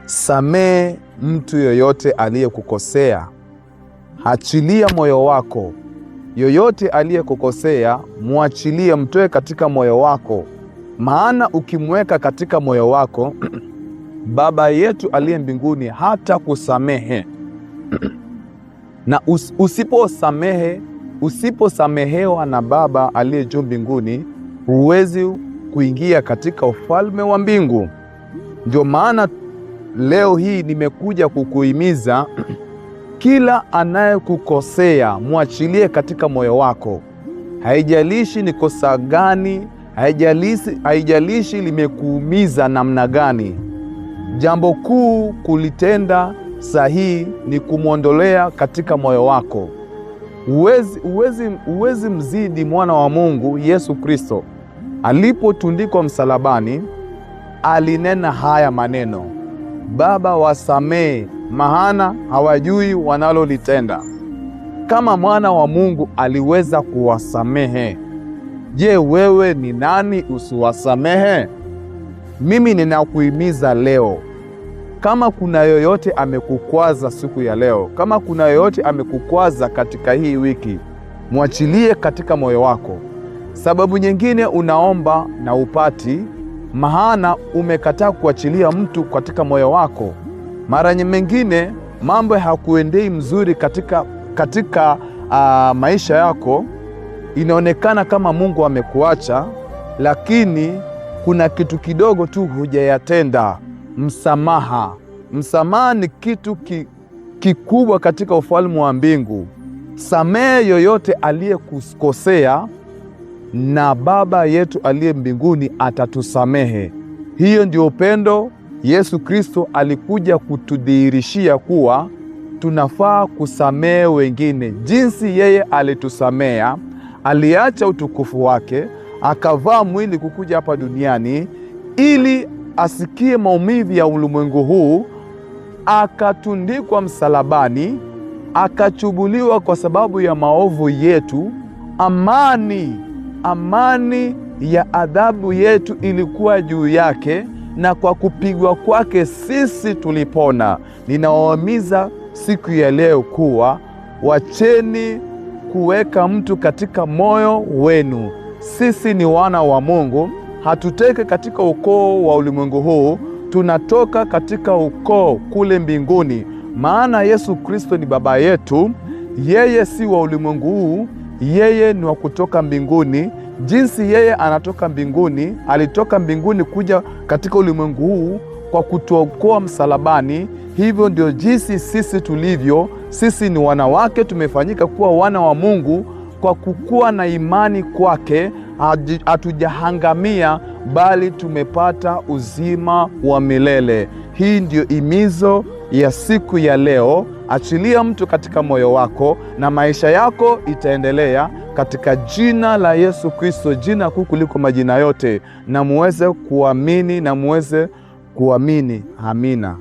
Samehe mtu yoyote aliyekukosea. Achilia moyo wako. Yoyote aliyekukosea, muachilie, mtoe katika moyo wako. Maana ukimweka katika moyo wako, Baba yetu aliye mbinguni hata kusamehe. Na usiposamehewa na Baba aliye juu mbinguni, huwezi kuingia katika ufalme wa mbingu. Ndio maana leo hii nimekuja kukuhimiza kila anayekukosea muachilie katika moyo wako. Haijalishi ni kosa gani, haijalishi limekuumiza namna gani. Jambo kuu kulitenda sahihi ni kumwondolea katika moyo wako. Uwezi mzidi mwana wa Mungu Yesu Kristo. Alipotundikwa msalabani, alinena haya maneno: Baba, wasamehe, maana hawajui wanalolitenda. Kama mwana wa Mungu aliweza kuwasamehe, je, wewe ni nani usiwasamehe? Mimi ninakuhimiza leo, kama kuna yoyote amekukwaza siku ya leo, kama kuna yoyote amekukwaza katika hii wiki, mwachilie katika moyo wako. Sababu nyingine unaomba na upati, maana umekataa kuachilia mtu katika moyo wako. Mara mengine mambo hakuendei mzuri katika maisha yako. Inaonekana kama Mungu amekuacha, lakini kuna kitu kidogo tu hujayatenda. Msamaha ni kitu kikubwa katika ufalme wa mbingu. Samehe yoyote aliyekukosea, na Baba yetu aliye mbinguni atatusamehe. Hiyo ndio upendo. Yesu Kristo alikuja kutudhihirishia kuwa tunafaa kusamehe wengine. Jinsi yeye alitusamea, aliacha utukufu wake, akavaa mwili kukuja hapa duniani ili asikie maumivu ya ulimwengu huu, akatundikwa msalabani, akachubuliwa kwa sababu ya maovu yetu. Amani ya adhabu yetu ilikuwa juu yake, na kwa kupigwa kwake sisi tulipona. Ninawahimiza siku ya leo kuwa wacheni kuweka mtu katika moyo wenu. Sisi ni wana wa Mungu, hatuteke katika ukoo wa ulimwengu huu, tunatoka katika ukoo kule mbinguni. Maana Yesu Kristo ni baba yetu. Yeye si wa ulimwengu huu, yeye ni wa kutoka mbinguni. Jinsi yeye anatoka mbinguni, alitoka mbinguni kuja katika ulimwengu huu kwa kutuokoa msalabani. Hivyo ndio jinsi sisi tulivyo. Sisi ni wanawake, tumefanyika kuwa wana wa Mungu kwa kukuwa na imani kwake. Hatujahangamia, bali tumepata uzima wa milele. Hii ndio imizo ya siku ya leo. Achilia mtu katika moyo wako na maisha yako itaendelea, katika jina la Yesu Kristo, jina kuu kuliko majina yote, na muweze kuamini. Amina.